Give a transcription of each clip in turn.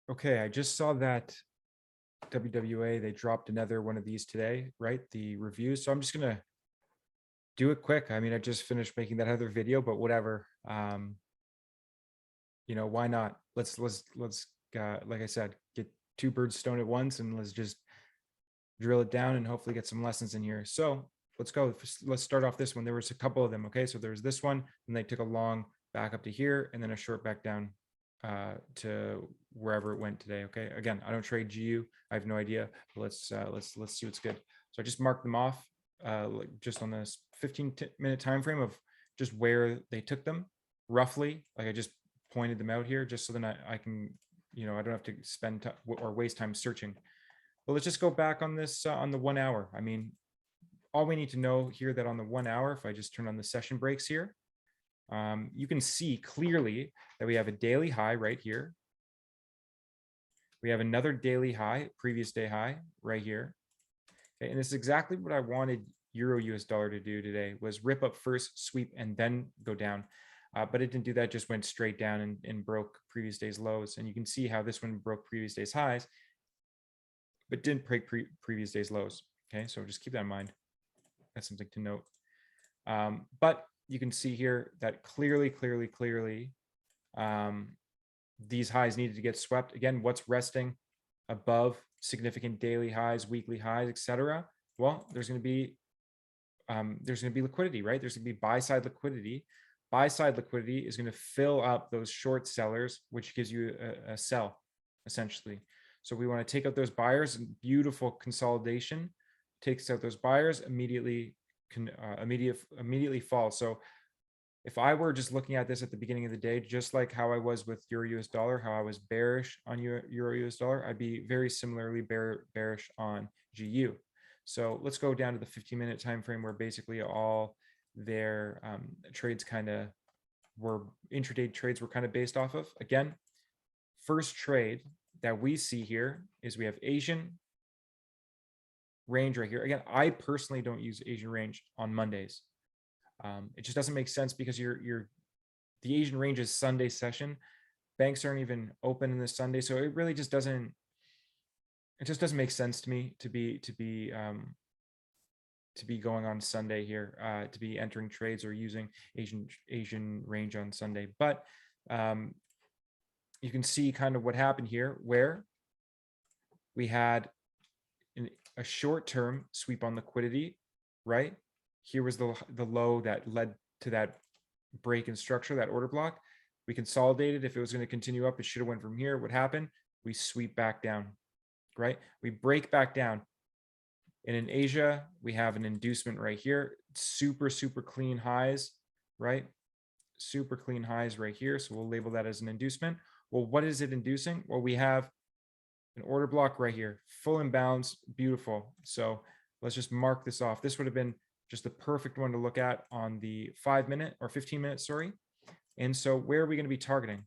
Okay, I just saw that WWA, they dropped another one of these today, right? The reviews. So I'm just gonna do it quick. I mean, I just finished making that other video, but whatever. Why not? Let's like I said, get two birds stoned at once, and let's just drill it down and hopefully get some lessons in here. So let's go. Let's start off this one. There was a couple of them. Okay, so there's this one, and they took a long back up to here, and then a short back down to wherever it went today. Okay, again, I don't trade GU. I have no idea. But let's see what's good. So I just marked them off just on this 15-minute time frame of just where they took them roughly. Like I just pointed them out here just so then I can, I don't have to spend or waste time searching. But let's just go back on this on the 1 hour. I mean, all we need to know here that on the 1 hour, if I just turn on the session breaks here, you can see clearly that we have a daily high right here. We have another daily high, previous day high right here. Okay, and this is exactly what I wanted Euro US dollar to do today, was rip up first, sweep, and then go down. But it didn't do that, just went straight down and broke previous day's lows. And you can see how this one broke previous day's highs, but didn't break previous day's lows. Okay, so just keep that in mind. That's something to note. But you can see here that clearly, these highs needed to get swept. Again, what's resting above significant daily highs, weekly highs, etc.? Well, there's going to be liquidity, right? There's going to be buy side liquidity. Buy side liquidity is going to fill up those short sellers, which gives you a sell, essentially. So we want to take out those buyers, and beautiful consolidation takes out those buyers, immediately fall. So if I were just looking at this at the beginning of the day, just like how I was with Euro US dollar, how I was bearish on Euro US dollar, I'd be very similarly bearish on GU. So let's go down to the 15-minute time frame where basically all their trades kind of were, intraday trades were kind of based off of. Again, first trade that we see here is we have Asian range right here. Again, I personally don't use Asian range on Mondays. It just doesn't make sense because the Asian range is Sunday session. Banks aren't even open in this Sunday, so it really just doesn't. It just doesn't make sense to me to be going on Sunday here, to be entering trades or using Asian range on Sunday. But you can see kind of what happened here, where we had a short-term sweep on liquidity, right? Here was the low that led to that break in structure, that order block. We consolidated. If it was going to continue up, it should have went from here. What happened? We sweep back down, right? We break back down. And in Asia, we have an inducement right here. Super clean highs, right? Super clean highs right here. So we'll label that as an inducement. Well, what is it inducing? Well, we have an order block right here, full imbalance, beautiful. So let's just mark this off. This would have been just the perfect one to look at on the 5-minute or 15-minute, sorry. And so where are we going to be targeting?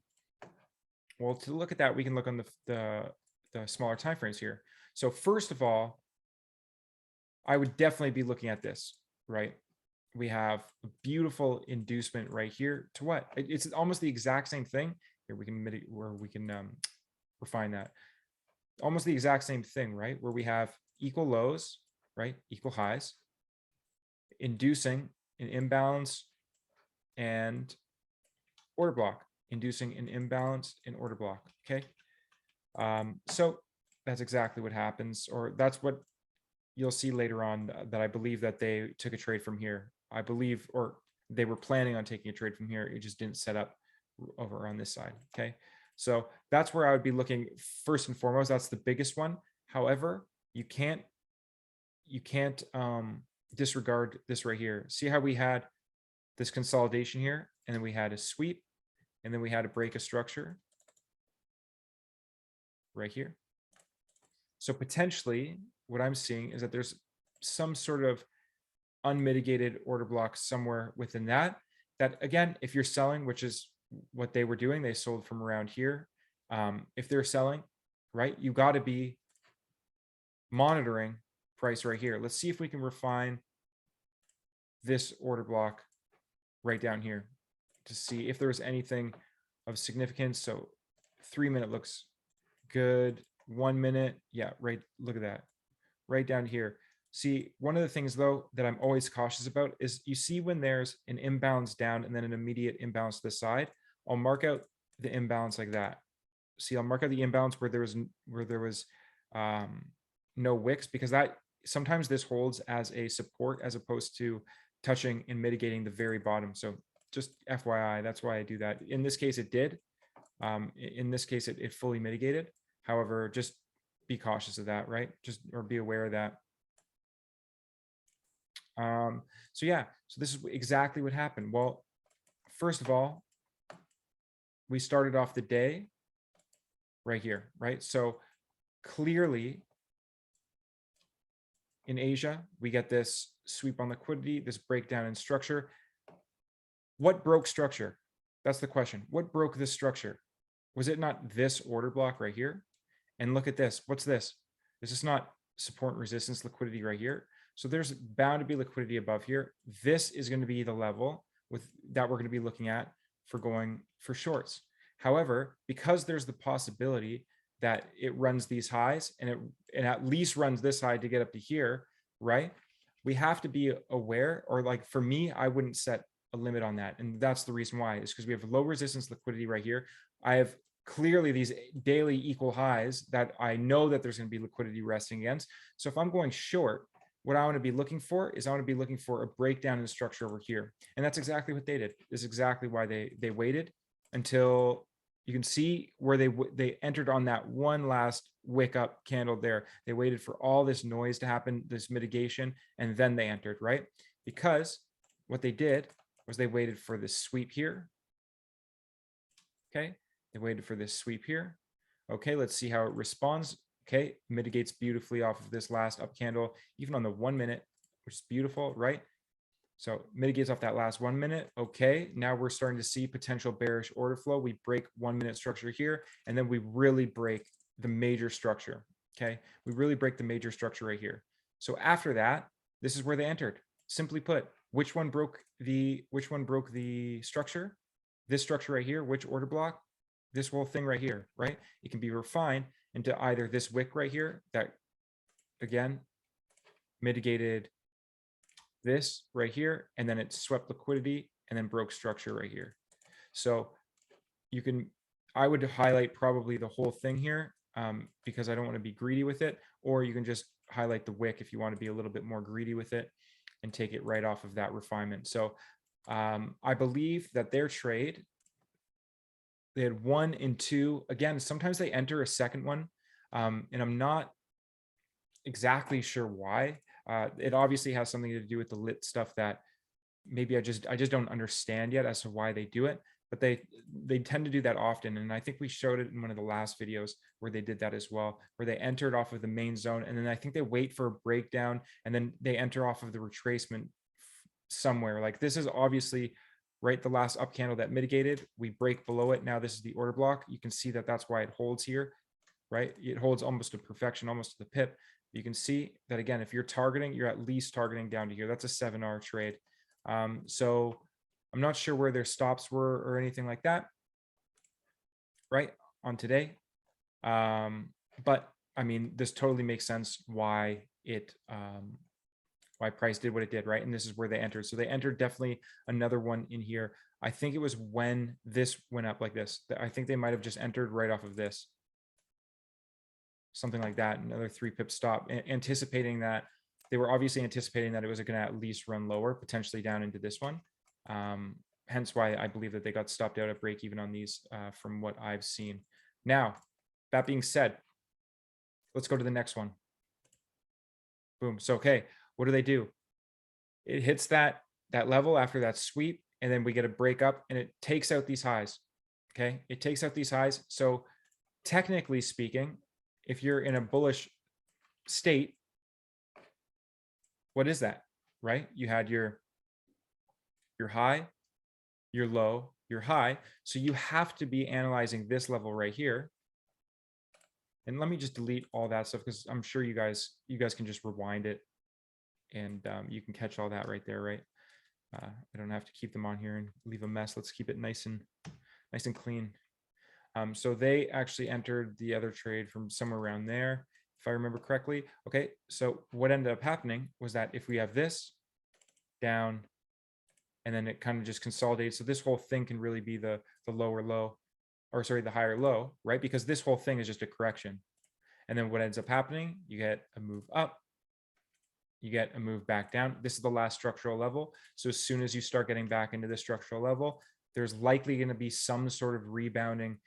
Well, to look at that, we can look on the smaller time frames here. So first of all, I would definitely be looking at this, right? We have a beautiful inducement right here to what? It's almost the exact same thing. Here we can refine that. Almost the exact same thing, right? Where we have equal lows, right? Equal highs, inducing an imbalance and order block, inducing an imbalance and order block. Okay. So that's exactly what happens, or that's what you'll see later on, that I believe that they took a trade from here. I believe, or they were planning on taking a trade from here. It just didn't set up over on this side. Okay. So that's where I would be looking first and foremost. That's the biggest one. However, you can't disregard this right here. See how we had this consolidation here, and then we had a sweep, and then we had a break of structure right here. So potentially what I'm seeing is that there's some sort of unmitigated order block somewhere within that again, if you're selling, which is what they were doing, they sold from around here. If they're selling, right, you got to be monitoring price right here. Let's see if we can refine this order block right down here to see if there's anything of significance. So 3-minute looks Good. 1 minute. Yeah, right. Look at that. Right down here. See, one of the things though that I'm always cautious about is you see when there's an imbalance down and then an immediate imbalance to the side, I'll mark out the imbalance like that. See, I'll mark out the imbalance where there was no wicks, because that sometimes this holds as a support as opposed to touching and mitigating the very bottom. So just FYI, that's why I do that. In this case, it did. In this case, it fully mitigated. However, just be cautious of that, right? Just, or be aware of that. So yeah, so this is exactly what happened. Well, first of all, we started off the day right here, right? So clearly in Asia, we get this sweep on liquidity, this breakdown in structure. What broke structure? That's the question. What broke this structure? Was it not this order block right here? And look at this. What's this? This is not support and resistance liquidity right here. So there's bound to be liquidity above here. This is going to be the level that we're going to be looking at for going for shorts. However, because there's the possibility that it runs these highs and it at least runs this high to get up to here, right? We have to be aware, or like for me, I wouldn't set a limit on that. And that's the reason why, is because we have low resistance liquidity right here. I have clearly these daily equal highs that I know that there's going to be liquidity resting against. So if I'm going short, what I want to be looking for is I want to be looking for a breakdown in the structure over here. And that's exactly what they did. This is exactly why they waited until you can see where they entered on that one last wick up candle there. They waited for all this noise to happen, this mitigation, and then they entered, right? Because what they did was they waited for this sweep here. Okay, they waited for this sweep here. Okay, let's see how it responds. Okay, mitigates beautifully off of this last up candle, even on the 1 minute, which is beautiful, right? So mitigates off that last 1 minute. Okay, now we're starting to see potential bearish order flow. We break 1 minute structure here, and then we really break the major structure. Okay, we really break the major structure right here. So after that, this is where they entered. Simply put, which one broke the structure? This structure right here. Which order block? This whole thing right here, right? It can be refined into either this wick right here that, again, mitigated this right here, and then it swept liquidity and then broke structure right here. So you can, I would highlight probably the whole thing here because I don't want to be greedy with it, or you can just highlight the wick if you want to be a little bit more greedy with it and take it right off of that refinement. So I believe that their trade, they had 1 and 2. Again, sometimes they enter a second one, and I'm not exactly sure why. It obviously has something to do with the lit stuff that maybe I just don't understand yet as to why they do it, but they tend to do that often. And I think we showed it in one of the last videos where they did that as well, where they entered off of the main zone, and then I think they wait for a breakdown, and then they enter off of the retracement somewhere. Like this is obviously right, the last up candle that mitigated, we break below it. Now this is the order block. You can see that that's why it holds here, right? It holds almost to perfection, almost to the pip. You can see that again, if you're targeting, you're at least targeting down to here. That's a 7-hour trade. So I'm not sure where their stops were or anything like that, right, on today. But I mean, this totally makes sense why it, why price did what it did, right? And this is where they entered. So they entered definitely another one in here. I think it was when this went up like this. I think they might have just entered right off of this. Something like that, another 3 pip stop, anticipating that they were obviously anticipating that it was going to at least run lower, potentially down into this one. Hence why I believe that they got stopped out at break even on these from what I've seen. Now, that being said, let's go to the next one. Boom. So, okay, what do? It hits that level after that sweep, and then we get a break up, and it takes out these highs. Okay, it takes out these highs. So technically speaking, if you're in a bullish state, what is that, right? You had your high, your low, your high. So you have to be analyzing this level right here. And let me just delete all that stuff because I'm sure you guys can just rewind it and you can catch all that right there, right? I don't have to keep them on here and leave a mess. Let's keep it nice and clean. So they actually entered the other trade from somewhere around there, if I remember correctly. Okay, so what ended up happening was that if we have this down, and then it kind of just consolidates, so this whole thing can really be the lower low, or sorry, the higher low, right? Because this whole thing is just a correction. And then what ends up happening, you get a move up, you get a move back down. This is the last structural level. So as soon as you start getting back into the structural level, there's likely going to be some sort of rebound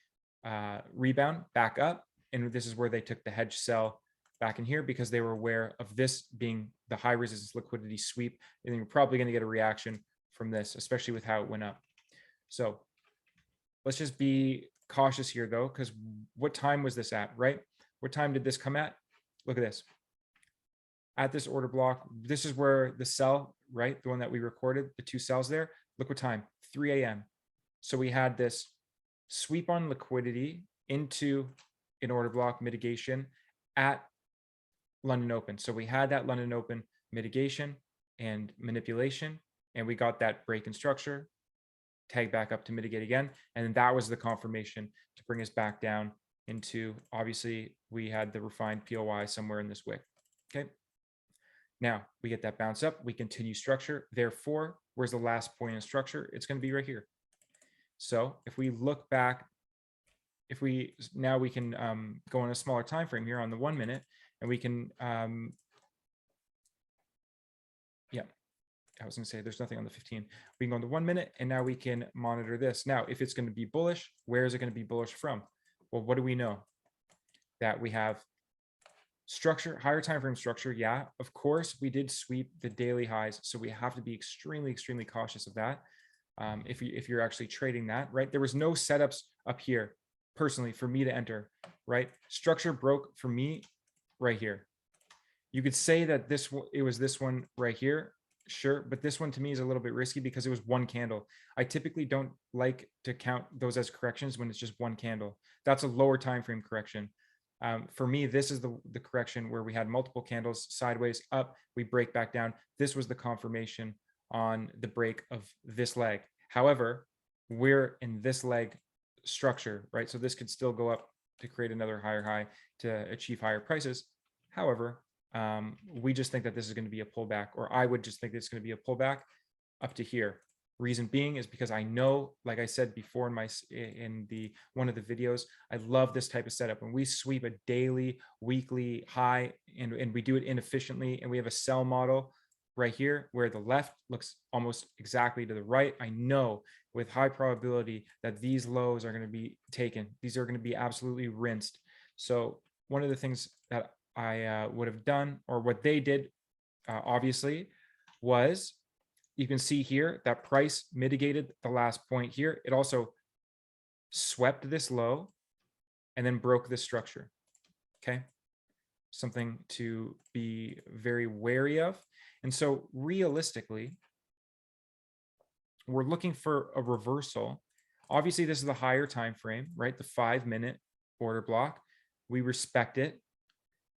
back up. And this is where they took the hedge sell back in here because they were aware of this being the high resistance liquidity sweep. And you're probably going to get a reaction from this, especially with how it went up. So let's just be cautious here though, because what time was this at, right? What time did this come at? Look at this. At this order block, this is where the sell, right? The one that we recorded, the two sells there. Look what time, 3 a.m. So we had this sweep on liquidity into an order block mitigation at London Open. So we had that London Open mitigation and manipulation, and we got that break in structure, tag back up to mitigate again. And then that was the confirmation to bring us back down into, obviously, we had the refined POI somewhere in this wick. Okay. Now we get that bounce up, we continue structure. Therefore, where's the last point in structure? It's going to be right here. So if we look back, now we can go on a smaller time frame here on the 1 minute, and we can, yeah, I was going to say there's nothing on the 15. We can go on the 1 minute, and now we can monitor this. Now, if it's going to be bullish, where is it going to be bullish from? Well, what do we know? That we have structure, higher time frame structure. Yeah, of course, we did sweep the daily highs, so we have to be extremely, extremely cautious of that. If you're actually trading that, right? There was no setups up here, personally, for me to enter, right? Structure broke for me right here. You could say that it was this one right here, sure, but this one to me is a little bit risky because it was one candle. I typically don't like to count those as corrections when it's just one candle. That's a lower time frame correction. For me, this is the correction where we had multiple candles sideways up, we break back down. This was the confirmation on the break of this leg. However, we're in this leg structure, right? So this could still go up to create another higher high to achieve higher prices. However, we just think that this is going to be a pullback, or I would just think it's going to be a pullback up to here. Reason being is because I know, like I said before in one of the videos, I love this type of setup. When we sweep a daily, weekly high, and we do it inefficiently, and we have a sell model right here where the left looks almost exactly to the right, I know with high probability that these lows are going to be taken. These are going to be absolutely rinsed. So one of the things that I would have done, or what they did, obviously, was, you can see here that price mitigated the last point here. It also swept this low and then broke this structure. Okay. Something to be very wary of. And so realistically, we're looking for a reversal. Obviously, this is the higher time frame, right? The 5 minute order block. We respect it.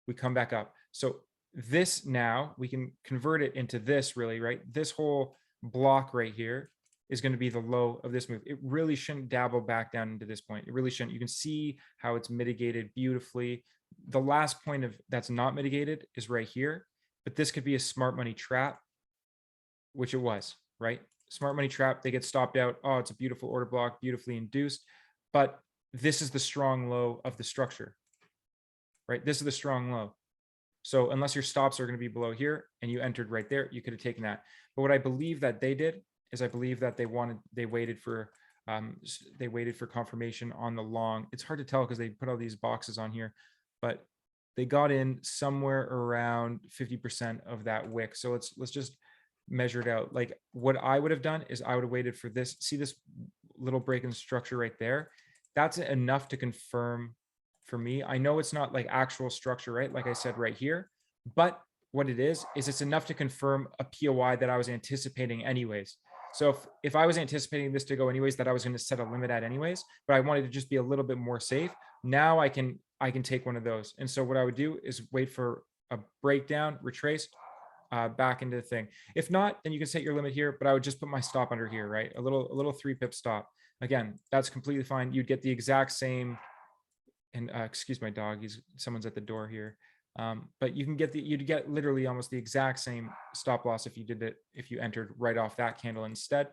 We come back up. So this, now we can convert it into this, really, right? This whole block right here is going to be the low of this move. It really shouldn't dabble back down into this point. It really shouldn't. You can see how it's mitigated beautifully. The last point of that's not mitigated is right here, but this could be a smart money trap, which it was, right? Smart money trap, they get stopped out. Oh, it's a beautiful order block, beautifully induced, but this is the strong low of the structure, right? This is the strong low. So unless your stops are going to be below here and you entered right there, you could have taken that. But what I believe that they did is, I believe that they waited for confirmation on the long. It's hard to tell because they put all these boxes on here, but they got in somewhere around 50% of that wick. So let's just measure it out. Like, what I would have done is I would have waited for this. See this little break in structure right there? That's enough to confirm for me. I know it's not like actual structure, right? Like I said right here, but what it is it's enough to confirm a POI that I was anticipating anyways. So if I was anticipating this to go anyways, that I was going to set a limit at anyways, but I wanted to just be a little bit more safe. Now I can take one of those. And so what I would do is wait for a breakdown, retrace back into the thing. If not, then you can set your limit here, but I would just put my stop under here, right? A little 3 pip stop. again, that's completely fine. You'd get the exact same, and excuse my dog, someone's at the door here. But you can get you'd get literally almost the exact same stop loss if you entered right off that candle instead.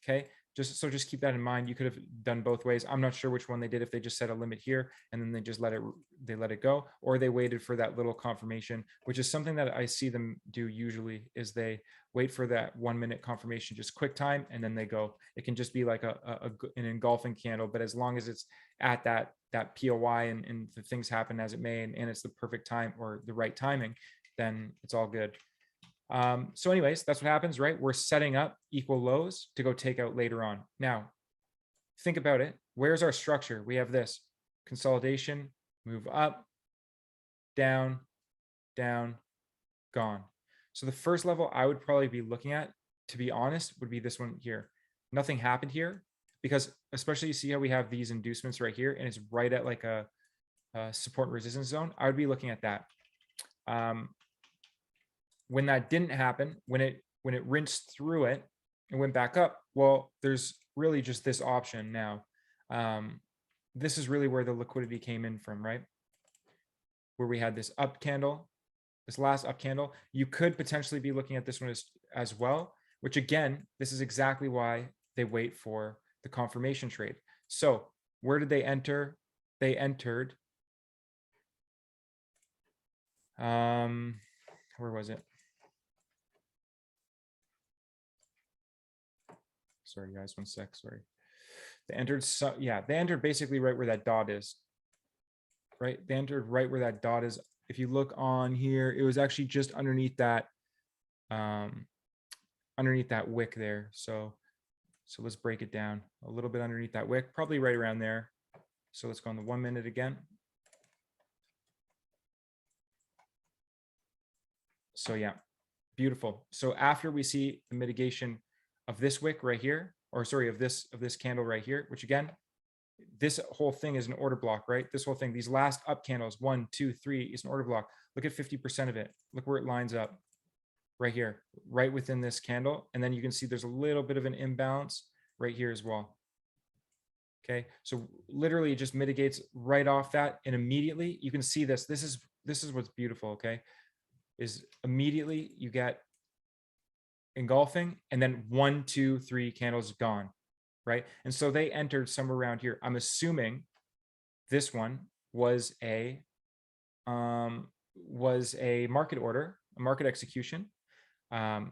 Okay, just keep that in mind. You could have done both ways. I'm not sure which one they did, if they just set a limit here and then they just let it go, or they waited for that little confirmation, which is something that I see them do usually, is they wait for that 1 minute confirmation, just quick time, and then they go. It can just be like an engulfing candle, but as long as it's at that POI and the things happen as it may, and it's the perfect time or the right timing, then it's all good. So anyways, that's what happens, right? We're setting up equal lows to go take out later on. Now, think about it. Where's our structure? We have this consolidation, move up, down, down, gone. So the first level I would probably be looking at, to be honest, would be this one here. Nothing happened here because, especially, you see how we have these inducements right here, and it's right at like a support and resistance zone. I would be looking at that. When that didn't happen, when it rinsed through it and went back up, well, there's really just this option now. This is really where the liquidity came in from, right? Where we had this up candle, this last up candle. You could potentially be looking at this one as well, which again, this is exactly why they wait for the confirmation trade. So where did they enter? They entered, where was it? Sorry, guys, 1 sec. Sorry. They entered, they entered basically right where that dot is. Right? They entered right where that dot is. If you look on here, it was actually just underneath that wick there. So let's break it down a little bit underneath that wick, probably right around there. So let's go on the 1 minute again. So yeah, beautiful. So after we see the mitigation of this wick right here, or sorry, of this candle right here, which again, this whole thing is an order block, right? This whole thing, these last up candles, 1, 2, 3 is an order block. Look at 50% of it. Look where it lines up right here, right within this candle. And then you can see there's a little bit of an imbalance right here as well. Okay, so literally it just mitigates right off that, and immediately you can see this. This is what's beautiful, okay? Is immediately you get engulfing, and then 1, 2, 3 candles gone, right? And so they entered somewhere around here. I'm assuming this one was a market order, a market execution. And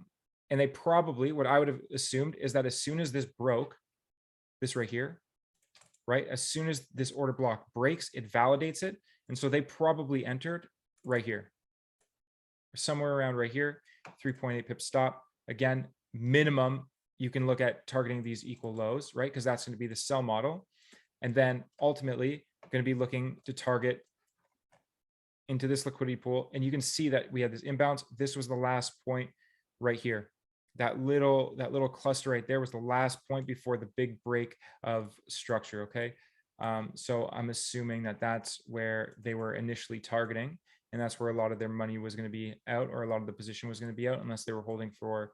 they probably, what I would have assumed is that as soon as this broke, this right here, right? As soon as this order block breaks, it validates it. And so they probably entered right here, somewhere around right here, 3.8 pip stop. Again, minimum, you can look at targeting these equal lows, right? Because that's going to be the sell model. And then ultimately going to be looking to target into this liquidity pool. And you can see that we had this imbalance. This was the last point right here. That little cluster right there was the last point before the big break of structure. Okay. So I'm assuming that that's where they were initially targeting, and that's where a lot of their money was going to be out, or a lot of the position was going to be out, unless they were holding for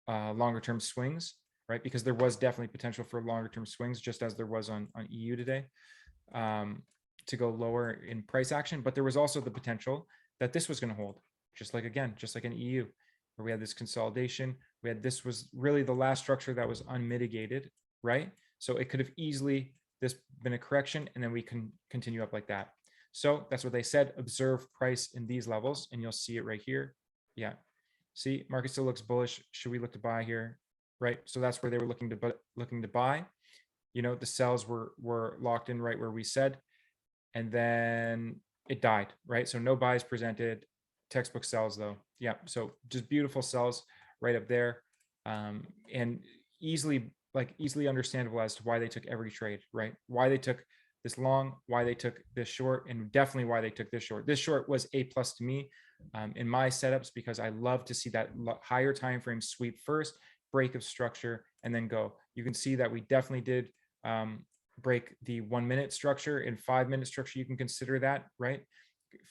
longer term swings, right? Because there was definitely potential for longer term swings, just as there was on EU today, to go lower in price action. But there was also the potential that this was going to hold, just like an EU, where we had this consolidation. This was really the last structure that was unmitigated, right? So it could have easily been a correction, and then we can continue up like that. So that's what they said. Observe price in these levels, and you'll see it right here. Yeah. See, market still looks bullish. Should we look to buy here? Right. So that's where they were looking to buy. You know, the sells were locked in right where we said, and then it died. Right. So no buys presented. Textbook sells though. Yeah. So just beautiful sells right up there, and easily understandable as to why they took every trade. Right. Why they took this long, why they took this short, and definitely why they took this short. This short was A+ to me in my setups, because I love to see that higher time frame sweep first, break of structure, and then go. You can see that we definitely did break the 1 minute structure. In 5 minute structure, you can consider that, right?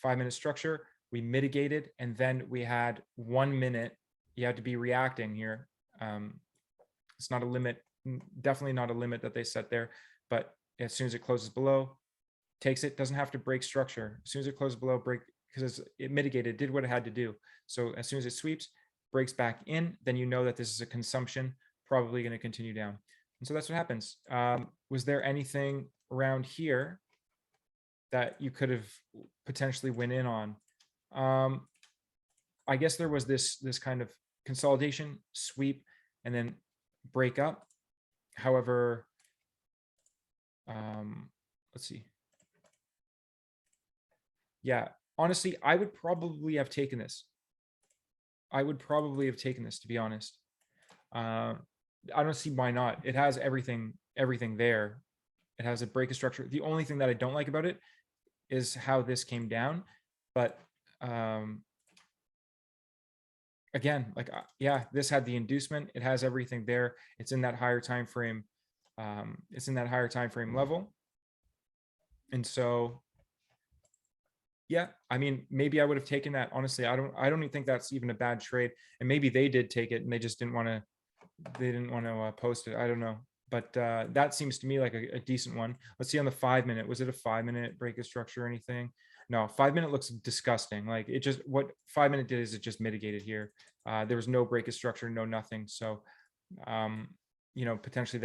5 minute structure, we mitigated, and then we had 1 minute. You had to be reacting here. It's not a limit definitely not a limit that they set there, but as soon as it closes below, takes it, doesn't have to break structure. As soon as it closes below, break, because it mitigated, did what it had to do. So as soon as it sweeps, breaks back in, then you know that this is a consumption, probably going to continue down. And so that's what happens. Was there anything around here that you could have potentially went in on? I guess there was this kind of consolidation, sweep, and then break up. However, let's see. Yeah, honestly, I would probably have taken this. I would probably have taken this, to be honest. I don't see why not. It has everything there. It has a break of structure. The only thing that I don't like about it is how this came down. But again, like, yeah, this had the inducement. It has everything there. It's in that higher time frame. It's in that higher time frame level. And so, yeah, I mean, maybe I would have taken that. Honestly, I don't even think that's even a bad trade. And maybe they did take it and they just didn't want to post it. I don't know. But that seems to me like a decent one. Let's see on the 5 minute. Was it a 5 minute break of structure or anything? No, 5 minute looks disgusting. Like, it just, what 5 minute did is it just mitigated here. There was no break of structure, no nothing. So, you know, potentially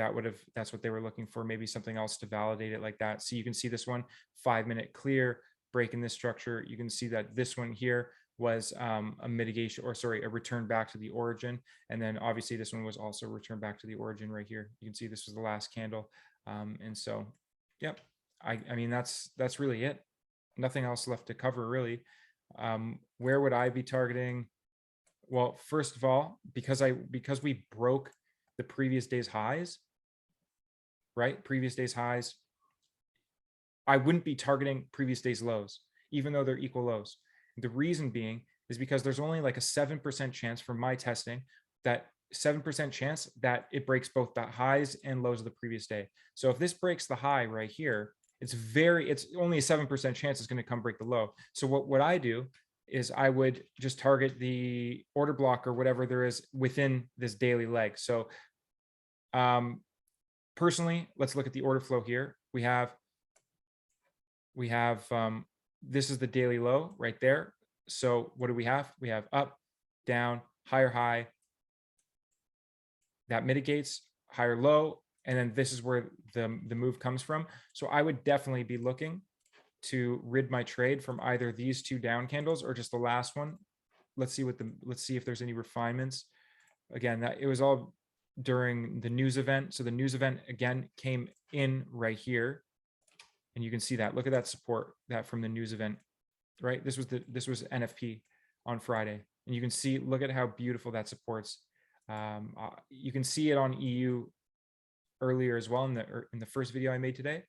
that's what they were looking for. Maybe something else to validate it like that. So you can see this one, 5 minute clear, break in this structure. You can see that this one here was a mitigation, or sorry, a return back to the origin. And then obviously this one was also returned back to the origin right here. You can see this was the last candle. And so, yep, I mean, that's really it. Nothing else left to cover, really. Where would I be targeting? Well, first of all, because we broke the previous day's highs, right? Previous day's highs, I wouldn't be targeting previous day's lows, even though they're equal lows. The reason being is because there's only like a 7% chance from my testing, that 7% chance that it breaks both the highs and lows of the previous day. So if this breaks the high right here, it's only a 7% chance it's going to come break the low. So what I do is I would just target the order block or whatever there is within this daily leg. So personally, let's look at the order flow here. We have this is the daily low right there. So what do we have? We have up, down, higher high. That mitigates, higher low, and then this is where the move comes from. So I would definitely be looking to rid my trade from either these two down candles or just the last one. Let's see if there's any refinements. Again, that it was all during the news event. So the news event again came in right here. And you can see that. Look at that support, that from the news event, right? This was NFP on Friday, and you can see. Look at how beautiful that supports. You can see it on EU earlier as well in the first video I made today,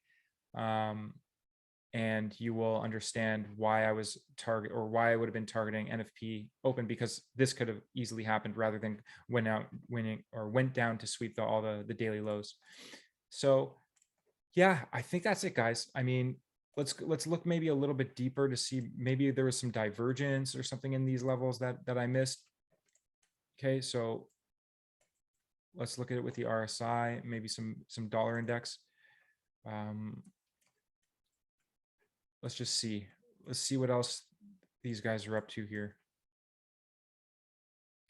and you will understand why I was why I would have been targeting NFP open, because this could have easily happened rather than went down to sweep all the daily lows. So, yeah, I think that's it, guys. I mean, let's look maybe a little bit deeper to see maybe there was some divergence or something in these levels that I missed. Okay, so let's look at it with the RSI, maybe some dollar index. Let's just see. Let's see what else these guys are up to here.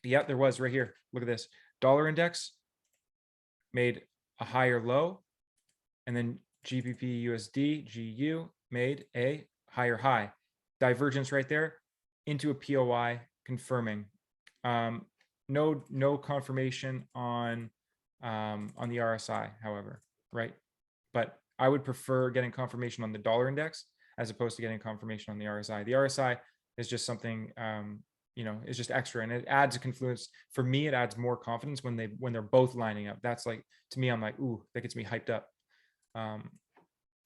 Yeah, there was right here. Look at this. Dollar index made a higher low. And then GBP USD GU made a higher high. Divergence right there into a POI confirming. No confirmation on the RSI, however, right? But I would prefer getting confirmation on the dollar index as opposed to getting confirmation on the RSI. The RSI is just something you know, it's just extra, and it adds a confluence. For me, it adds more confidence when they're both lining up. That's like, to me, I'm like, ooh, that gets me hyped up.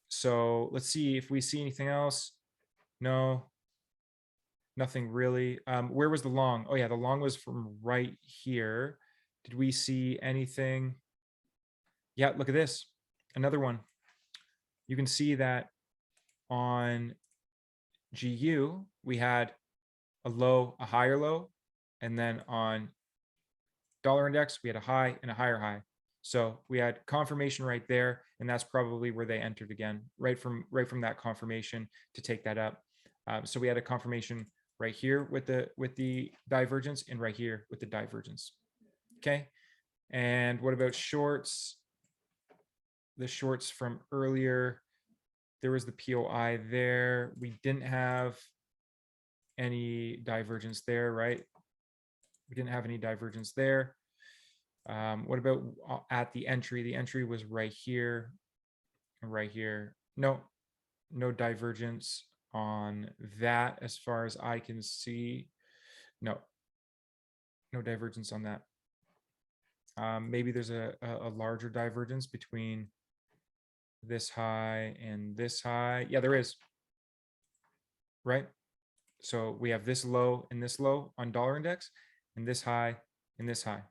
So let's see if we see anything else. No, nothing really. Where was the long? Oh yeah, the long was from right here. Did we see anything? Yeah, look at this. Another one. You can see that on GU, we had a low, a higher low, and then on dollar index, we had a high and a higher high. So we had confirmation right there, and that's probably where they entered again, right from that confirmation to take that up. So we had a confirmation right here with the divergence, and right here with the divergence. Okay. And what about shorts? The shorts from earlier, there was the POI there. We didn't have any divergence there, right? We didn't have any divergence there. What about at the entry? The entry was right here and right here. No divergence on that as far as I can see. No divergence on that. Maybe there's a larger divergence between this high and this high. Yeah, there is. Right? So we have this low and this low on dollar index, and this high and this high.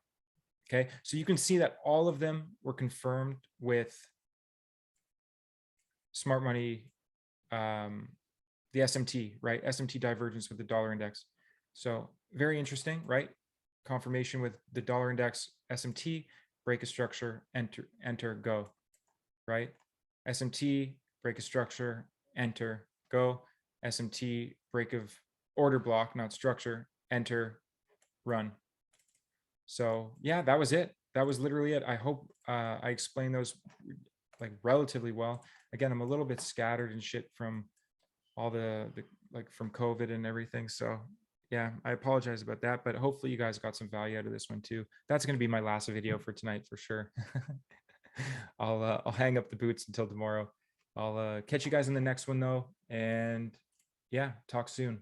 Okay, so you can see that all of them were confirmed with smart money, the SMT, right? SMT divergence with the dollar index. So very interesting, right? Confirmation with the dollar index, SMT, break a structure, enter, go, right? SMT, break a structure, enter, go. SMT, break of order block, not structure, enter, run. So yeah, that was it. That was literally it. I hope I explained those like relatively well. Again, I'm a little bit scattered and shit from all the like from COVID and everything. So yeah, I apologize about that, but hopefully you guys got some value out of this one too. That's going to be my last video for tonight for sure. I'll hang up the boots until tomorrow. I'll catch you guys in the next one though, and yeah, talk soon.